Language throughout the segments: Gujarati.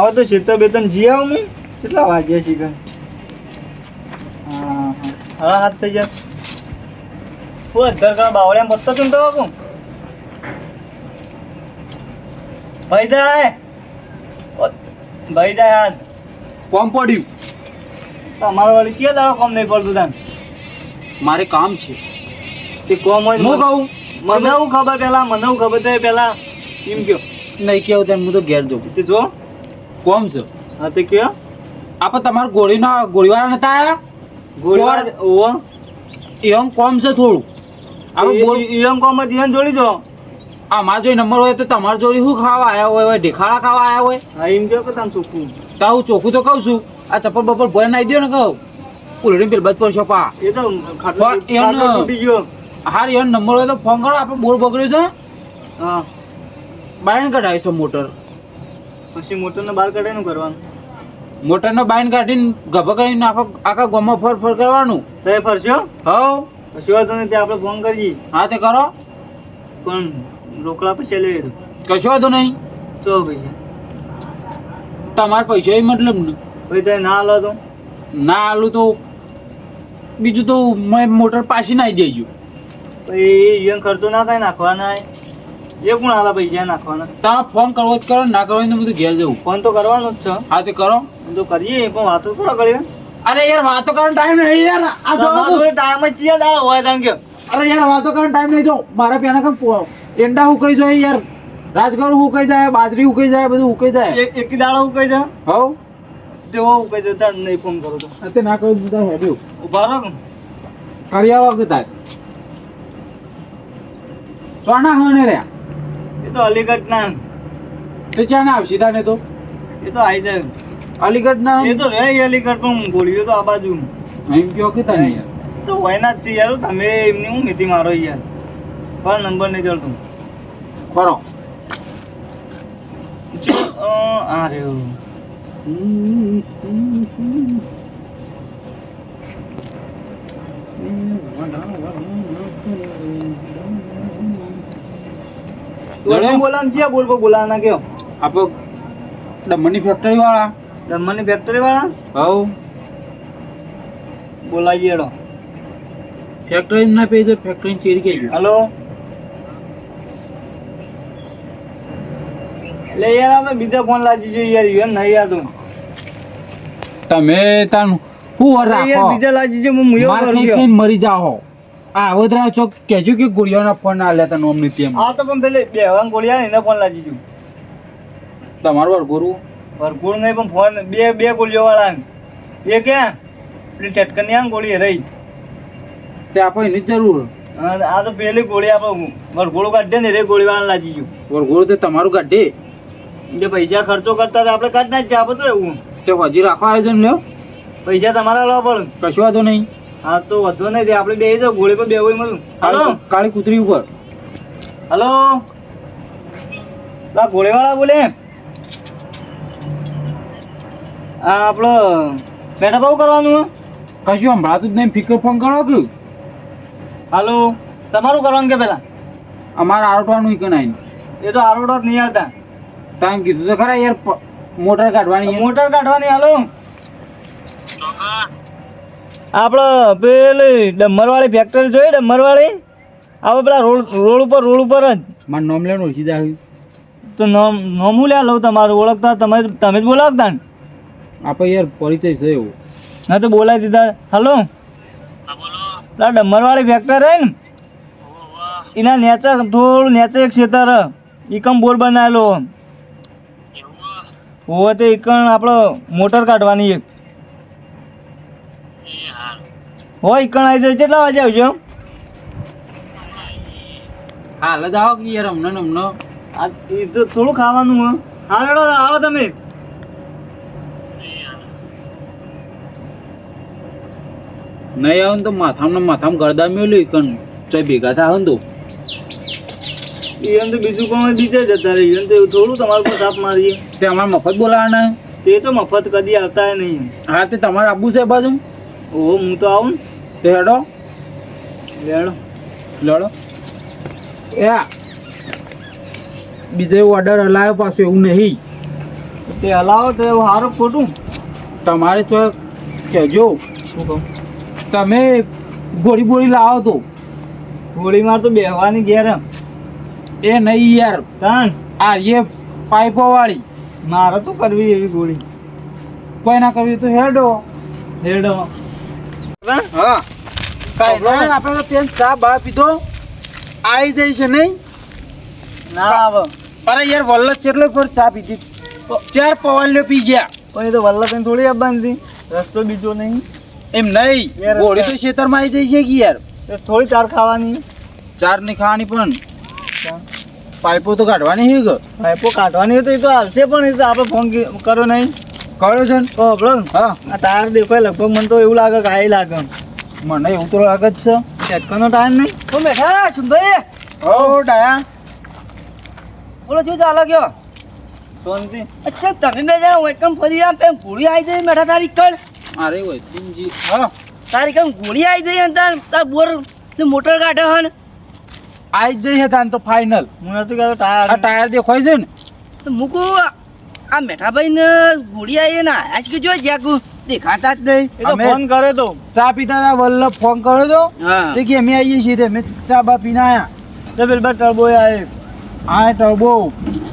આવે તો ખેતર બેતન જી આવું હું કેટલા વાગ્યા છે કઈ હા હાથ થઈ જાય હું અધર કા બાવળિયા મત તું તો બાપુ ભાઈ જાય હાથ કોમ પડ્યું તમારા વાળી ક્યાં દાડો કોમ નહીં પડતું તાન મારે કામ છે તે કોમ હોય હું કહું મને હું ખબર પેલા મને હું ખબર થાય પેલા એમ કયો નહીં કેવું તેમ હું તો ઘેર જઉં તે જો કોમ છે હા તે કયો આપણે તમારા ગોળીવાળા નતા આયા ગોળીવાળા ઓવો એમ કોમ છે થોડું આપણે ઈયમ કોમ જ ઈયન જોડી જો અમારા જો નંબર હોય તો તમારા જોડી શું ખાવા આવ્યા હોય ઢેખાડા ખાવા આવ્યા હોય હા એમ કયો કે તમે ચોખ્ખું તો હું ચોખ્ખું તો કહું છું આ ચપ્પલ બપલ ભરે નાખી દો ને કહું ઉલડી પેલ બધ પર છોપા એ તો ખાટલો તૂટી ગયો હાર એનો નંબર હોય તો ફોન કરો આપણે બોર બગડ્યો છે હા બાયણ કઢાવીશું મોટર પછી મોટરને બહાર કાઢીને કરવાનું મોટરનો બાયણ કાઢીને ગભા કરીને આખા ગામમાં ફર કરવાનું તો એ ફરશો હવ પછી વાંધો નહીં તે આપણે ફોન કરીએ હા તે કરો પણ રોકડા પૈસા લઈએ કશો વાંધો નહીં ચો પૈસા તમારે પૈસા એ મતલબ ને ભાઈ તમે ના હાલો તો ના આલું તો બીજું તો મેં મોટર પાછી નાખી દેજો પછી એ ખર્ચો ના થાય નાખવાના એ કોણ હાલા પૈસા નાખવાના તમે ફોન કરવો જ કરો ના કરવો તો બધું ઘેર જવું ફોન તો કરવાનો જ છે હા તે કરો તો કરીએ પણ વાતો થોડા કરીએ અરે યાર વાતો કરવાનો ટાઈમ નહીં યાર આ જો ટાઈમ જ છીએ દાળ હોય તેમ કે અરે યાર વાતો કરવાનો ટાઈમ નહીં જો મારા પેના કમ એંડા ઉકાઈ જાય યાર રાજગર ઉકાઈ જાય બાજરી ઉકાઈ જાય બધું ઉકાઈ જાય એક દાડા ઉકાઈ જાય હવ તેવો ઉકાઈ જાય તાર નહીં ફોન કરો તો તે ના કહું બધા હેડ્યું ઉભા રહો કરી આવો કે તાર સોના હોને રે એ તો અલીગઢ ના તે ચા ના આવશે તાને તો એ તો આવી જાય અલીગઢ ના એ તો રે અલીગઢ પણ ગોળીઓ તો આ બાજુ એમ કયો કે તાને યાર તો વયના જ છે યાર તમે એમની હું મેથી મારો યાર પણ નંબર નહીં ચડતો ખરો આ રહ્યો બોલાના બોલ બોલાના કયો આપો દમણની ફેક્ટરી વાળા દમણની ફેક્ટરી વાળા હવ બોલાવીએ એડો ફેક્ટરી ના પેજ ફેક્ટરી ચેરી કે હેલો લે યાર આ તો બીજા ફોન લાગી છે યાર એમ નહીં યાર તું તમે તાન હું યાર રાખો બીજા લાગી છે હું મુયો કરું માર મરી જાઓ આ વદરા ચોક કેજો કે ગોળીઓના ફોન ના લેતા નોમ ની તેમ આ તો પણ પેલે બેવાન ગોળિયા એને ફોન લાગી ગયું તમારો વરગોરુ ભરપૂર નહીં પણ ફોન બે ગોળીઓ વાળા એ ક્યાં પેલી ચટકની આ ગોળી રહી તે આપો એની જરૂર આ તો પેલી ગોળી આપણે વરઘોડું કાઢે ને રે ગોળી વાળા લાગી ગયું વરગોરુ તે તમારું કાઢે જે પૈસા ખર્ચો કરતા આપણે કાઢ નાખીએ આપણે તો એવું તે હજી રાખો આયોજન લ્યો પૈસા તમારા લાવવા પડે કશું વાંધો નહીં હા તો વધુ નહીં તે આપણે બે જાવ ગોળી પર બે હોય મળું હલો કાળી કૂતરી ઉપર હલો પેલા ગોળીવાળા બોલે હા આપણો બેટા બહુ કરવાનું કશું સંભળાતું જ નહીં ફિકર ફોન કરો કે હાલો તમારું કરવાનું કે પેલા અમારે આરોટવાનું કે નહીં એ તો આરોડો જ નહીં આવતા તમે કીધું તો ખરા યાર મોટર કાઢવાની મોટર કાઢવાની હાલો આપણે પેલી ડમરવાળી ફેક્ટરી જોઈ ડમરવાળી આપણે પેલા રોડ ઉપર જ મારું નામ લેવાનું ઓછી જાય તો નોમું લ્યા લઉં તમારું ઓળખતા તમે જ બોલાવતા ને આપણે યાર પરિચય છે એવું હા તો બોલાવી દીધા હલો પેલા ડમરવાળી ફેક્ટરી રહી ને એના નેચા થોડું નેચે એક ખેતર ઈકમ બોર બનાવેલો હોવે તો ઈકણ આપણે મોટર કાઢવાની એક હોય ઈકણ આવી જાય કેટલા વાગે આવજો હાલ જ આવો કે યાર અમને આ એ તો થોડું ખાવાનું હા હા રેડો આવો તમે નહીં આવું તો માથામાં ગરદા મેલ્યું કણ ચોય ભેગા થાય ને તો એમ તો બીજું કોઈ બીજે જતા રહી એમ તો એવું થોડું તમારું પર સાપ મારીએ તે અમારે મફત બોલાવાના તે તો મફત કદી આવતા નહીં હા તે તમારે આપવું છે બાજુ ઓહો હું તો આવું તે હેડો લેડો લડો એ બીજો ઓર્ડર હલાયો પાછો એવું નહીં તે હલાવો તો એવું સારું ખોટું તમારે તો કહેજો શું કહું તમે ગોળી બોળી લાવો તો ગોળી માર તો બેહવાની ઘેર એમ. એ નહીં યાર તાન આ એ પાઇપો વાળી મારે તો કરવી એવી ગોળી કોઈ ના કરવી તો હેડો હેડો હા કાંઈ નહીં, આપણે તો પેન ચા બા પીધો આવી જાય છે નહીં. ના આવે અરે યાર વલ્લભ ચેટલો પર ચા પીધી 4 પવાલીઓ પી ગયા. પણ એ તો વલ્લભ થોડી આવવાની હતી રસ્તો બીજો નહીં એમ નહીં યાર, ગોળી તો ખેતરમાં આવી જાય છે કે યાર એ થોડી ચાર ખાવાની 4 નહીં ખાવાની પણ પાઇપો તો કાઢવાની છે કે પાઇપો કાઢવાની હોય તો એ તો આવશે પણ એ તો આપણે ફોન કર્યો નહીં કર્યો છે ને? તો આપણો હા આ ટાયર દેખાય લગભગ મને તો એવું લાગે કે આ લાગે મને એવું તો લાગે જ છે. ચેકનો ટાઈમ નહીં તો બેઠા સુનભાઈ ઓ ડાયા બોલો શું ચાલો કયો શાંતિ અચ્છા તમે બે જણા એકમ ફરી આમ પેમ ગોળી આવી જઈ બેઠા તારી કણ અરે હોય તીનજી હા તારી કણ ગોળી આવી જઈ અને તાર બોર ને મોટર કાઢે હન આવી જ જઈ છે તાન તો ફાઇનલ. હું નથી કહેતો આ ટાયર ટાયર દેખાય છે ને તો મૂકું આ મેઠાભાઈ ને ગોળી આવી ને આજ કે જો જ્યાં દેખાતા જ નહીં એ તો અમે- ફોન કરે તો ચા પીતા હતા વલ્લભ ફોન કર્યો તો હા તે કે અમે આવીએ છીએ તે અમે ચા બા પીને આયા. તો પેલ બા ટર્બો આવે આ ટર્બો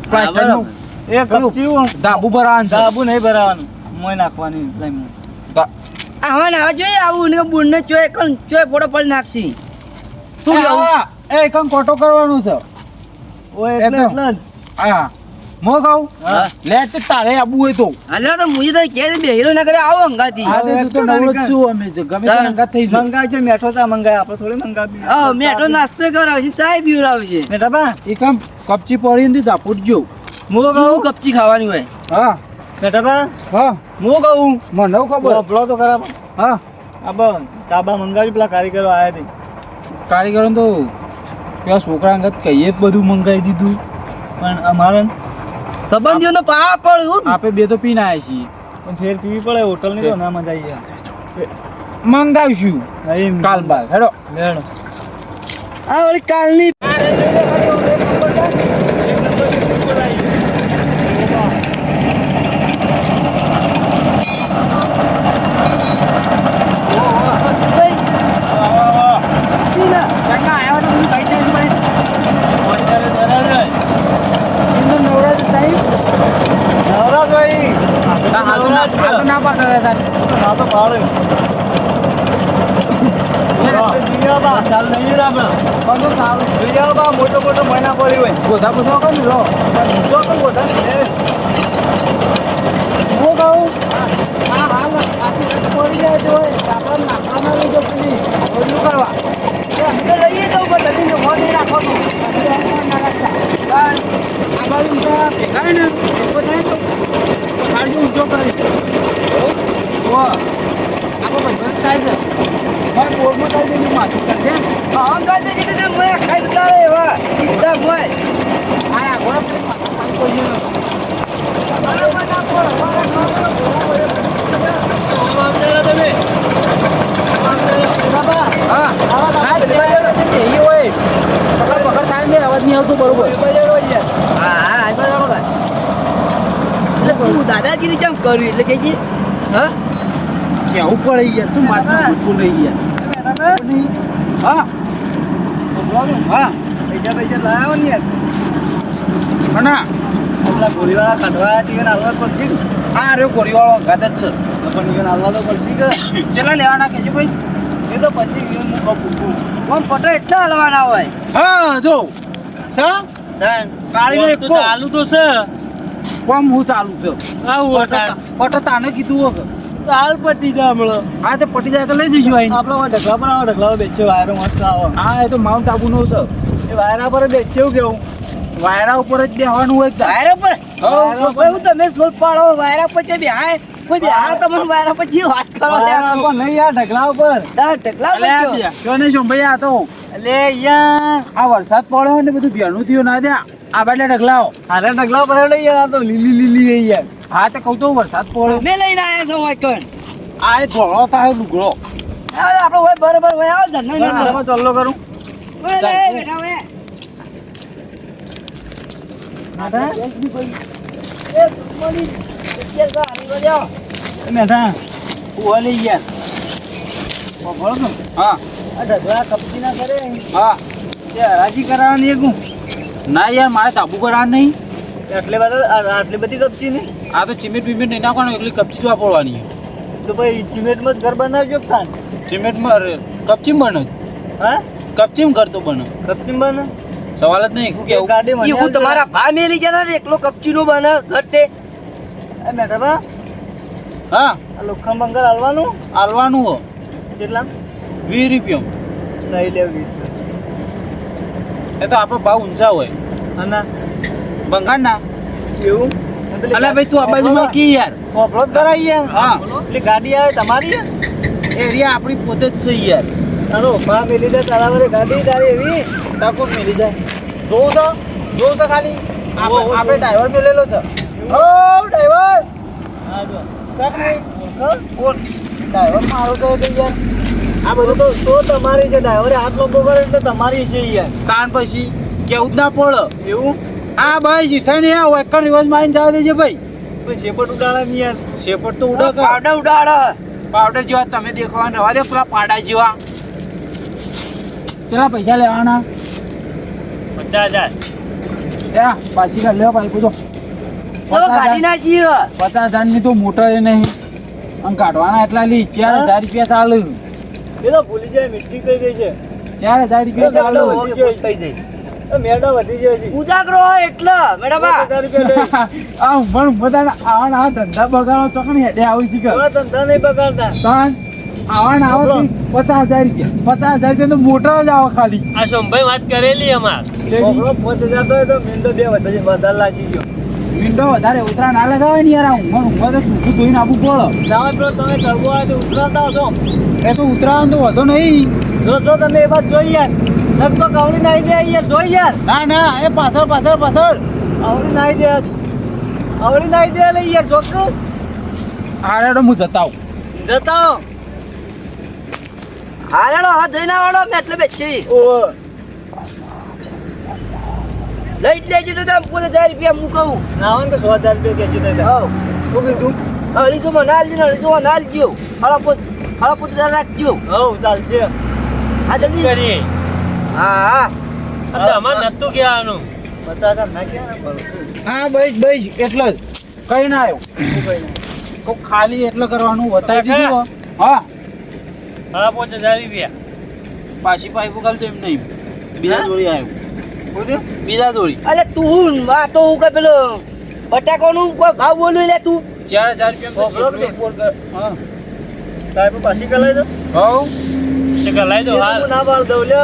પ્લાસ્ટિકનું એ કપચી ધાબુ પર આન સાબુ નહીં ભરાવાનું મોય નાખવાની લાઈનમાં. આવા ના જોઈએ આવું ને બુણ ને ચોય કણ ચોય ફોટો પડી નાખશી શું કેવું એ કંક કોટો કરવાનું છે. ઓય એ એટલે તો. એટલે જ. હા મો કહું હા. લેટ તો તારે આબુ હોય તો હાલો તો મુજી તો કે બેહીરો ના કરે આવો અંગાતી આ તે તું તો નવરો જ છું અમે જે ગમે તે અંગાત થઈ જાય. મંગાય છે મેઠો ચા મંગાય આપણે થોડી મંગાવી હા મેઠો નાસ્તો કરાવશે ચાય પીવડાવશે મેઠા બા એ કામ કપચી પડી ને ઝાપુટ જો. હું હું કહું કપચી ખાવાની હોય હા મેઠા બા હા હું કહું મને નવ ખબર બોલો તો ખરા હા આ ચાબા મંગાવી પેલા કારીગરો આવ્યા હતી કારીગરો તો પેલા છોકરા અંગત કહીએ જ બધું મંગાવી દીધું. પણ અમારે સંબંધીઓનો પા પડું આપણે બે તો પીને આવ્યા છીએ. પણ ફેર પીવી પડે હોટલની તો ના મજા આવી જાય મંગાવીશું એમ કાલ બાદ હેડો. લેડો આ વળી કાલની ના પાડતા હતા ના તો ભાડે ચાલ નહીં રામ મોટો મોટો મહિના પડી હોય બધા બધા કહું લો તો પણ મોટા હું કહું આ હાલ આખી પડી જાય તો આપણે નાખવાના નહીં તો પેલી ઓલું કરવા લઈએ તો બધી ફોન નહીં રાખવાનો આ બાજુ ઊંચા ભેગાય ને ભેગો થાય તો સાડું ઊંચો કરી ઓ આપણો બધો થાય છે મારે બોર્ડમાં થાય છે માથું કરશે હા ગાજે કે તે મોય ખાઈ દતા રે એવા ઈદા મોય આ આગળ પેલી માથું પાણી કોઈ હા ના એ હોય પકડ પકડ થાય ને અવાજ નહીં આવતો બરોબર હા હા આ બરાબર એટલે તું દાદાગીરી કેમ કર્યું એટલે કે છે હા કેવું પડે યાર શું માથું ભૂલ રહી યાર હા હા પૈસા પૈસા લાવ્યો ને યાર ના પેલા ગોળીવાળા કાઢવા હતી ને હાલવા પડશે આ રહ્યો ગોળીવાળો ગાત જ છે પણ ઈવન હાલવા તો પડશે કે ચેલા લેવાના કેજો ભાઈ એ તો પછી ઈવન હું કહું પૂછું કોણ પટો એટલા હલવાના હોય હા જો સા ધન કાળીનો એક ચાલુ તો છે કોમ હું ચાલુ છે આવું હતા પટ તાને કીધું હો કે હાલ પટી જાય હમણાં આ તે પટી જાય કે લઈ જઈશું આઈને આપણો ઢગલા પર આવો ઢગલા બેચ્યો વાયરો મસ્ત આવો હા એ તો માઉન્ટ આબુનો છે એ વાયરા પર બેચ્યું કેવું વાયરા ઉપર જ બેહવાનું હોય કે વાયરા પર ભાઈ હું તમે સોલ પાડો વાયરા પર કે બેહાય કોઈ બેહાય તમને વાયરા પર જે વાત કરો વાયરા પર નહીં યાર ઢગલા ઉપર તાર ટકલા બચ્યો ક્યો નહીં છો ભાઈ આ તો એટલે યાર આ વરસાદ પડ્યો હોય ને બધું ભેણું થયું ના દે આ બાટલે ઢગલાઓ હારે ઢગલા પર લઈ યાર આ તો લીલી લીલી રહી યાર હા તે કહું તો વરસાદ પડ્યો મેં લઈને આયા છો હોય કણ આ એ ધોળો થાય લુગડો આપણો હોય બરોબર હોય આવ ધન ના આમાં ચાલો કરું ઓય લે બેઠા ઓય એ મેઠા હું લઈ ગયા બોલો ને હા આ ઢગલા કપચી ના કરે હા તે હરાજી કરાવવાની એક હું ના યાર મારે તાબુ કરા નહીં આટલી બધી કપચી નહીં આ તો ચિમેટ બિમેટ નહીં નાખવાનું એટલી કપચી જ વાપરવાની તો ભાઈ સિમેન્ટમાં જ ઘર બનાવજો ખાન ચિમેટમાં કપચીમ બને હા કપચીમ કરતો બને કપચી બને સવાલ જ નહીં શું કેવું ગાડી મને હું તમારા ભા મેલી ગયા હતા એકલો કપચીનો બને ઘર તે એ મેઠા બા હા આ લોખા મંગળ હાલવાનું આલવાનું હો કેટલા 20 રૂપિયા નહીં લેવી એ તો આપણો ભાવ ઊંચા હોય અને બંગાળ ના એવું અલે ભાઈ તું આ બાજુમાં કી યાર પોપડો જ કરાવી યાર હા પેલી ગાડી આવે તમારી એરિયા આપણી પોતે જ છે યાર તારો ભા મેલી દે તારા વડે ગાડી તારી એવી ટાકો મેલી જાય જોઉં તો ખાલી આપણે ડ્રાઈવર મેલેલો છે ઓ ડ્રાઈવર હા જો શક નહીં કોણ ડ્રાઈવર મારો તો યાર આ બધું તો તમારી છે ડ્રાઈવરે હાથ લોબો કરે એટલે તમારી છે યાર તાણ પછી કેવું જ ના પડે એવું હા ભાઈ શીખાય ને આ વેકન રિવર્સ મારીને જવા દેજે ભાઈ કોઈ શેપટ ઉડાડે નહીં યાર શેપટ તો ઉડા કર પાવડર ઉડાડે પાવડર જેવા તમે દેખવા રવા દે પેલા પાડા જેવા ચલા પૈસા લેવાના 50,000 ત્યાં પાછી કાઢ લેવા પાછી પૂછો તો કાઢી નાખી 50,000 ની તો મોટર એ નહીં આમ કાઢવાના એટલા લી 4,000 રૂપિયા ચાલુ એ તો ભૂલી જાય મિસ્ટેક થઈ ગઈ છે 4,000 રૂપિયા ચાલુ થઈ જાય એ મેડા વધી જાય છે ઉજાગરો હોય એટલે મેડમ 50,000 રૂપિયા લઈ આ પણ બધાના આવાના આ ધંધા બગાડો ચોકની હેડે આવી છે કે હવે ધંધા નહીં બગાડતા તાન આવાના આવો 50,000 રૂપિયા 50,000 રૂપિયા તો મોટર જ આવે ખાલી આ સોમભાઈ વાત કરેલી અમાર છોકરો 5,000 તો મિનિટો બે વધારે લાગી ગયો વિન્ડો વધારે ઉતરા ના લગાવે ને યાર આ ઊંઘમાં તો શું ધોઈને આપવું પડે ના પેલો તમે ટર્બો આવે તો ઉતરાતા છો એ તો ઉતરાવાનું તો વધો નહીં જો તમે એ વાત જોઈ યાર લગભગ આવડી નાઈ દે યાર જોઈ યાર ના ના એ પાછળ આવડી નાઈ દે લઈ યાર જોક આરેડો હું જતા આવું જતા હો. હારેડો હા જઈને આવડો મેં એટલે બેચી ઓ લઈ જ લેજો તો તમે 5000 રૂપિયા હું કહું ના હોય ને તો 100,000 રૂપિયા કહેજો તો હવ શું કીધું અઢીસો મને હાલજો અઢીસો મને હાલજો હળા પોત રાખજો હવ ચાલશે હા જલ્દી કરીએ હા એટલે અમાર નતું કહેવાનું 50,000 ના ક્યાં હા બસ એટલો જ કઈ ના આવ્યો તો ખાલી એટલે કરવાનું બતાવી દીધું હા 5,000 રૂપિયા પાછી પાઇપો કાલ તો એમ નહીં બીજા જોડી આવ્યો બોલ્યો બીજા જોડી અરે તું આ તો હું કે પેલો બટાકાનું કોઈ ભાવ બોલું લે તું 4,000 રૂપિયા હા સાહેબ પાછી કલાઈ દો હવ તે કલાઈ દો હાલ હું ના પાડ દઉં લે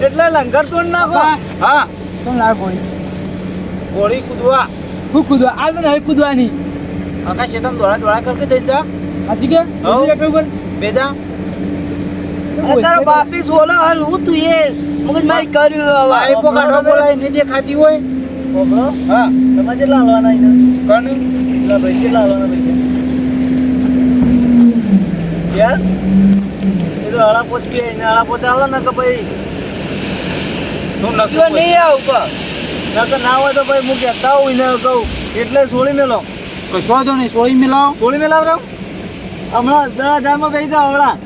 એટલે લંગર તોડ નાખો હા તો ના ગોળી કૂદવા હું કૂદવા આ તો નહીં કૂદવાની આકાશ છે તમે દોડા કરકે જઈ જા હાજી કે હવ બેજા અરે તારો બાપી સોલો હાલ હું તું એ મગજ મારી કર્યું પાઇપો કાઢવા બોલાય નહીં દેખાતી હોય બોલો હા તમે કેટલા લાવવાના એને કણ કેટલા ભાઈ કેટલા લાવવાના ભાઈ યાર એ તો હળા પોત કે એને હળા પોત આવો ને કે ભાઈ તું જો નથી નહીં આવું નકર ના હોય તો ભાઈ હું કહેતા હોઉં એને કહું એટલે છોડી મેલો કશો વાંધો નહીં સોળી મિલાવો છોડી મેલાવ રહ્યો હમણાં 10,000 માં કહી જાઓ હમણાં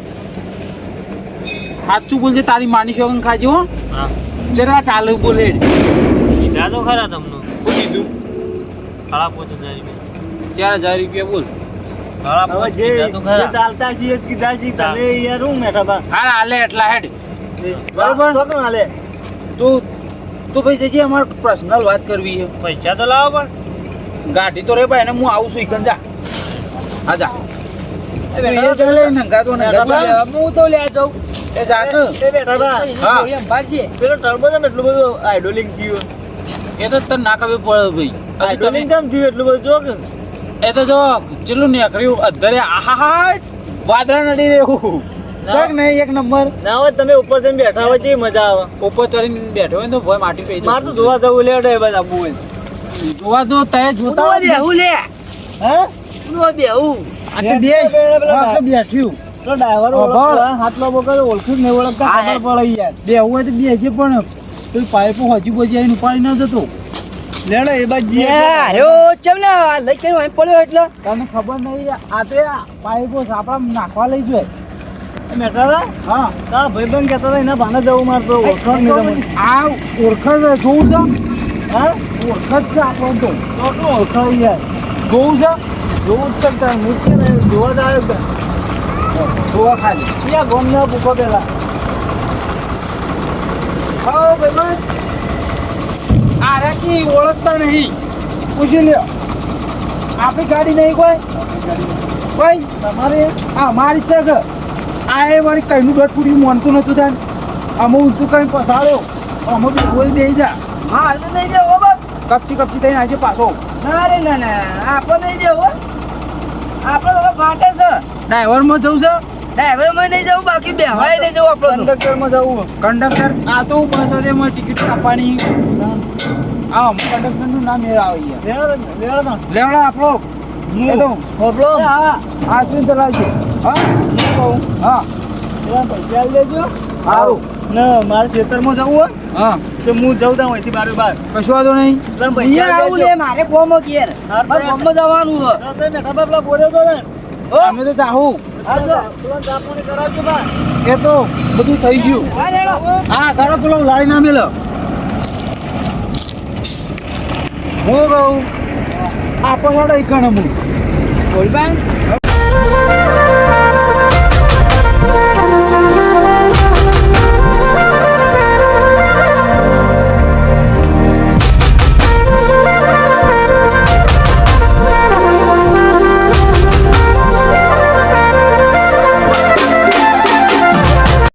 સાચું બોલજે તારી માની શોગન ખાજે હો હા જરા ચાલુ બોલે કીધા તો ખરા તમને શું કીધું 5,000 રૂપિયા 4,000 રૂપિયા બોલ હવે જે કીધા તો ખરા. જે ચાલતા છીએ જ કીધા છીએ તમે યાર હું મેઠા બા હા હાલે એટલા હેડ બરોબર બરોબર. તો હાલે તો ભાઈ જજી અમારે પર્સનલ વાત કરવી છે પૈસા તો લાવો પણ ગાડી તો રે ભાઈ ને હું આવું છું ઈકન જા હા જા એ બેઠા એ લે નંગા તો નંગા તો લે. હું તો લે જાઉં એ જા કે એ બેઠા બા હા પેલો ટર્બો છે એટલું બધું આઇડોલિંગ થયું એ તો તને ના ખબર પડે ભાઈ હજી આઇડોલિંગ તમે- કેમ થયું એટલું બધું જો કે એ તો જો ચેલું નીકળ્યું અધરે આહા વાદળા નડી રહેવું ના. શક નહીં એક નંબર ના હોય તમે ઉપર જઈને બેઠા હોય જે મજા આવે ઉપર ચડીને બેઠો હોય ને તો ભય માટી પી મારે તો ધોવા જવું લેડે બસ આપવું હોય જોવા દો તય જોતા હોય ને. બેહું લે હે હું બેહું આ તો બે પેલા હા, તો બેઠ્યું તો ડ્રાઈવર ખબર. હાથ લો બોલો ઓળખું જ નહીં ઓળખતા હા, ખબર પડે યાર બે હોય તો બે છે પણ પેલી પાઇપો હજી બજી આવીને ઉપાડી ન જતો લેડો એ બાજુ એ જઈએ. હાર્યો ચમ ને આ લઈ કરીને અહીં પડ્યો એટલે તને ખબર નહીં આ તે પાઇપો સાપડા નાખવા લઈ જોઈએ એ મેઠાલા, હા તારા ભાઈબંધ કહેતા હતા એના ભાને જવું મારે તો ઓળખાણ નહીં તમને. આ ઓળખાણ જોવું છે હા? ઓળખાણ છે આપણને તો તો શું ઓળખાણ યાર? જોવું છે જોવું જ છે ને તારે. હું છે ને જોવા જ આવ્યો હતો. જોવા ખાલી ક્યાં ગોમના પૂછો પેલા. હા ભાઈ આરાકી ઓળખતા નહીં પૂછી લ્યો આપણી ગાડી નહીં કોઈ તમારે આ મારી છે કે આ એ વળી કઈનું દોઢ પૂરી માનતું નતું થાય અમે ઊંચું કઈ પસાડ્યો અમે બી બોલ દઈ જા હા તો નહીં દેવો બાપ કપચી કપચી થઈને આજે પાછો ના રે ના ના આપણે નહીં દેવો આપણે તો ફાટે છે ડ્રાઈવરમાં જવું છે ડ્રાઈવરમાં નહીં જવું બાકી બેહવાય નહીં જવું આપણે તો. કંડક્ટરમાં જવું. કંડક્ટર આ તો બસ હતી એમાં ટિકિટ કાપવાની હા કંડક્ટરનું નામ એ આવે યાર લેડો તો. લેવડા આપણો એ તો હોભળો. હા આ ટ્રેન ચલાવજો હા હું કહું. હા એના પૈસા આલી દેજો. સારું ને મારે ખેતરમાં જવું હોય હા તો હું જઉં ત્યાં અહીંથી બાર બાર. કશું વાંધો નહીં એટલે પૈસા અહીંયા આવું આલી લે મારે ગોમો ઘેર હા, મારે ગોમમાં જવાનું છે દેજો. તો મેઠા બાપલા બોલ્યો તો ને. અમે તો ચાહું હા તો તુરંત જાપુણી કરાવજો બા. એ તો બધું થઈ ગયું હા લેડો હા કરો પેલો લાડી ના મેલો હું કહું આપો હેડો એક ગણ હું બોલબાઈ